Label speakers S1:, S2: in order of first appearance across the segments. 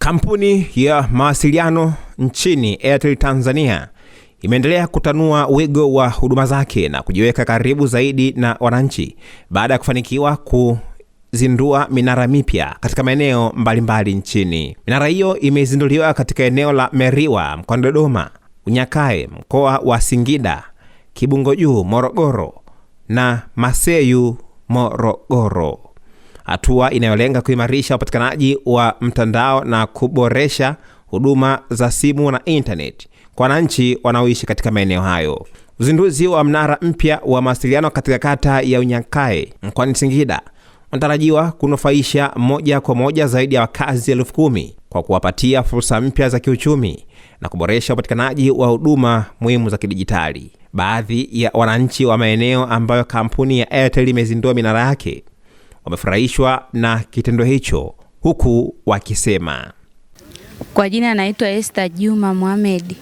S1: Kampuni ya mawasiliano nchini Airtel Tanzania imeendelea kutanua wigo wa huduma zake na kujiweka karibu zaidi na wananchi baada ya kufanikiwa kuzindua minara mipya katika maeneo mbalimbali nchini. Minara hiyo imezinduliwa katika eneo la Meriwa mkoani Dodoma, Unyakae mkoa wa Singida, Kibungo Juu Morogoro na Maseyu Morogoro. Hatua inayolenga kuimarisha upatikanaji wa mtandao na kuboresha huduma za simu na internet kwa wananchi wanaoishi katika maeneo hayo. Uzinduzi wa mnara mpya wa mawasiliano katika kata ya Unyakae mkoani Singida unatarajiwa kunufaisha moja kwa moja zaidi ya wakazi 10,000 kwa kuwapatia fursa mpya za kiuchumi na kuboresha upatikanaji wa huduma muhimu za kidijitali. Baadhi ya wananchi wa maeneo ambayo kampuni ya Airtel imezindua minara yake wamefurahishwa na kitendo hicho, huku wakisema:
S2: Kwa jina naitwa Esther Juma Mohamed.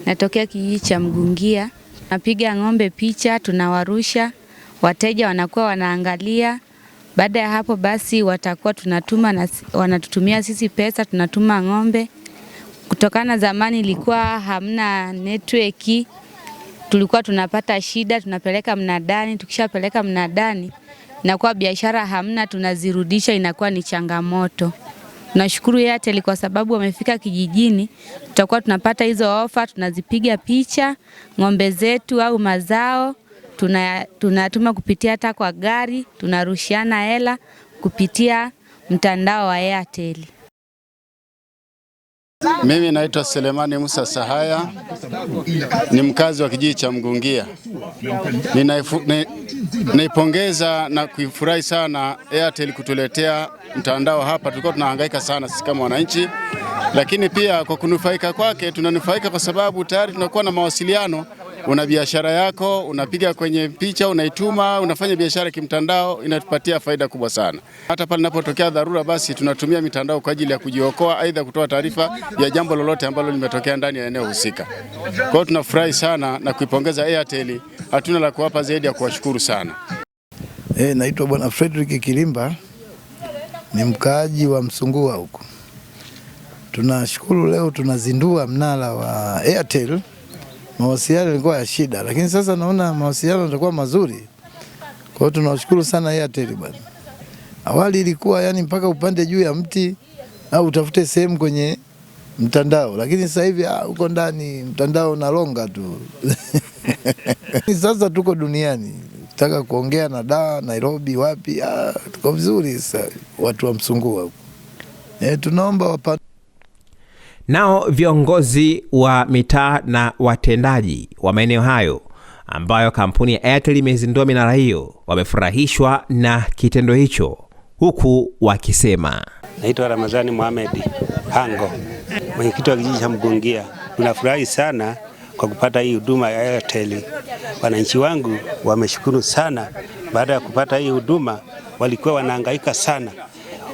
S2: Natokea kijiji cha Mgungia. Napiga ng'ombe picha, tunawarusha, wateja wanakuwa wanaangalia. Baada ya hapo basi watakuwa tunatuma na wanatutumia sisi pesa, tunatuma ng'ombe. Kutokana zamani ilikuwa hamna network, tulikuwa tunapata shida, tunapeleka mnadani, tukishapeleka mnadani inakuwa biashara hamna, tunazirudisha, inakuwa ni changamoto. Nashukuru Airtel kwa sababu wamefika kijijini, tutakuwa tunapata hizo ofa, tunazipiga picha ng'ombe zetu au mazao, tunatuma kupitia hata kwa gari, tunarushiana hela kupitia mtandao wa Airtel.
S3: Mimi naitwa Selemani Musa Sahaya, ni mkazi wa kijiji cha Mgungia. Naipongeza na kuifurahi sana Airtel kutuletea mtandao hapa. Tulikuwa tunahangaika sana sisi kama wananchi, lakini pia kwa kunufaika kwake tunanufaika kwa sababu tayari tunakuwa na mawasiliano. Una biashara yako, unapiga kwenye picha, unaituma, unafanya biashara kimtandao, inatupatia faida kubwa sana. Hata pale ninapotokea dharura basi tunatumia mitandao kwa ajili ya kujiokoa, aidha kutoa taarifa ya jambo lolote ambalo limetokea ndani ya eneo husika. Kwa hiyo tunafurahi sana na kuipongeza Airtel, hatuna la kuwapa zaidi ya kuwashukuru sana.
S4: Naitwa Bwana Frederick Kilimba, ni mkaaji wa Msungua huko. Tunashukuru leo tunazindua mnara wa Airtel. Mawasiliano yalikuwa ya shida, lakini sasa naona mawasiliano yatakuwa mazuri. Kwa hiyo tunashukuru sana Airtel bwana. Awali ilikuwa yani mpaka upande juu ya mti au utafute sehemu kwenye mtandao, lakini sasa hivi uko ndani mtandao unalonga tu. Sasa tuko duniani. Nataka kuongea na Nairobi wapi, tuko vizuri sasa watu wa Msungua huko. Tunaomba
S1: Nao viongozi wa mitaa na watendaji wa maeneo hayo ambayo kampuni ya Airtel imezindua minara hiyo wamefurahishwa na kitendo hicho, huku wakisema:
S5: Naitwa Ramadhani Mohamed Hango, mwenyekiti wa kijiji cha Mgungia. Tunafurahi sana kwa kupata hii huduma ya Airtel. Wananchi wangu wameshukuru sana. Baada ya kupata hii huduma walikuwa wanahangaika sana.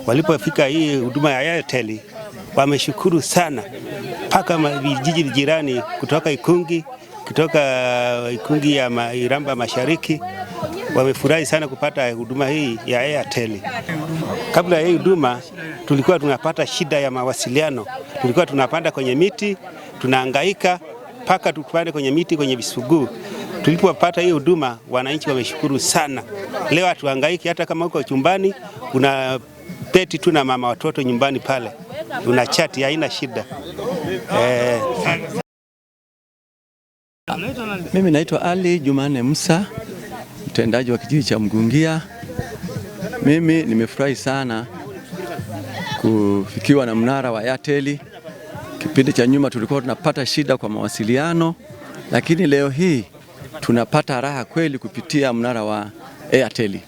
S5: Walipofika hii huduma ya Airtel wameshukuru sana, mpaka vijiji jirani kutoka Ikungi ya Iramba Mashariki wamefurahi sana kupata huduma hii ya Airtel. Kabla ya hii huduma tulikuwa tunapata shida ya mawasiliano, tulikuwa tunapanda kwenye miti, tunahangaika mpaka tupande kwenye miti kwenye visuguu. Tulipopata hii huduma wananchi wameshukuru sana. Leo hatuhangaiki, hata kama uko chumbani una peti tu na mama watoto nyumbani pale, una chati, haina shida.
S6: Mimi naitwa Ali Jumane Musa, mtendaji wa kijiji cha Mgungia. Mimi nimefurahi sana kufikiwa na mnara wa Airtel. Kipindi cha nyuma tulikuwa tunapata shida kwa mawasiliano, lakini leo hii tunapata raha kweli kupitia mnara wa Airtel.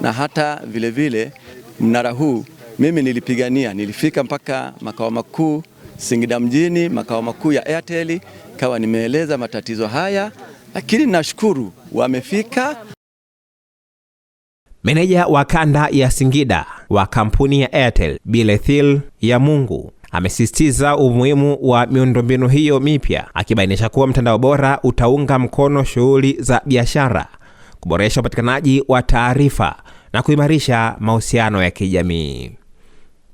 S6: Na hata vile vile mnara huu mimi nilifika mpaka makao makuu Singida mjini, makao makuu ya Airtel, kawa nimeeleza matatizo haya, lakini nashukuru wamefika.
S1: Meneja wa kanda ya Singida wa kampuni ya Airtel, Bilethil ya Mungu, amesisitiza umuhimu wa miundombinu hiyo mipya, akibainisha kuwa mtandao bora utaunga mkono shughuli za biashara, kuboresha upatikanaji wa taarifa na kuimarisha mahusiano ya kijamii.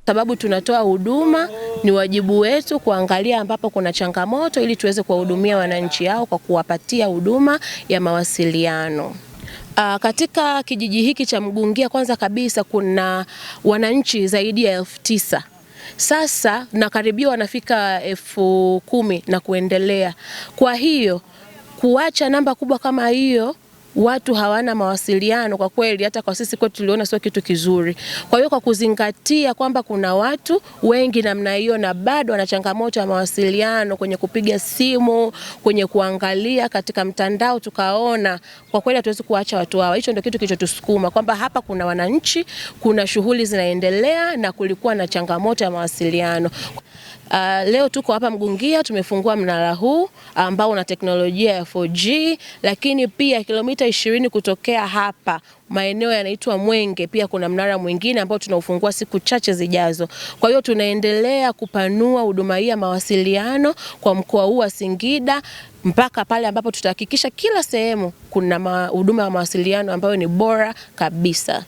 S7: Sababu tunatoa huduma, ni wajibu wetu kuangalia ambapo kuna changamoto ili tuweze kuwahudumia wananchi hao kwa kuwapatia huduma ya mawasiliano. Katika kijiji hiki cha Mgungia kwanza kabisa kuna wananchi zaidi ya 9,000. Sasa nakaribia wanafika 10,000 na kuendelea. Kwa hiyo kuacha namba kubwa kama hiyo, watu hawana mawasiliano, kwa kweli hata kwa sisi kwetu tuliona sio kitu kizuri. Kwa hiyo kwa kuzingatia kwamba kuna watu wengi namna hiyo na bado wana changamoto ya mawasiliano kwenye kupiga simu, kwenye kuangalia katika mtandao, tukaona kwa kweli hatuwezi kuacha watu hao. Hicho ndio kitu kilichotusukuma kwamba hapa kuna wananchi, kuna shughuli zinaendelea na kulikuwa na changamoto ya mawasiliano. Leo tuko hapa Mgungia, tumefungua mnara huu ambao una teknolojia ya 4G, lakini pia kilomita 20 kutokea hapa maeneo yanaitwa Mwenge pia kuna mnara mwingine ambao tunaufungua siku chache zijazo. Kwa hiyo tunaendelea kupanua huduma hii ya mawasiliano kwa mkoa huu wa Singida mpaka pale ambapo tutahakikisha kila sehemu kuna huduma ya mawasiliano ambayo ni bora kabisa.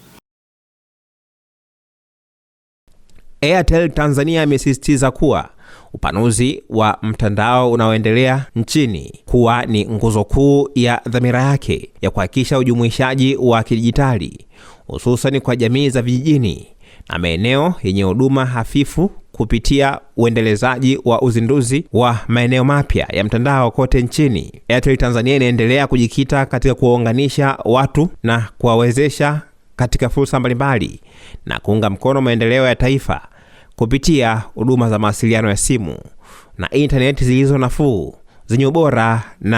S1: Airtel Tanzania imesisitiza kuwa upanuzi wa mtandao unaoendelea nchini kuwa ni nguzo kuu ya dhamira yake ya kuhakikisha ujumuishaji wa kidijitali hususan kwa jamii za vijijini na maeneo yenye huduma hafifu kupitia uendelezaji wa uzinduzi wa maeneo mapya ya mtandao kote nchini. Airtel Tanzania inaendelea kujikita katika kuwaunganisha watu na kuwawezesha katika fursa mbalimbali na kuunga mkono maendeleo ya taifa kupitia huduma za mawasiliano ya simu na intaneti zilizo nafuu, zenye ubora na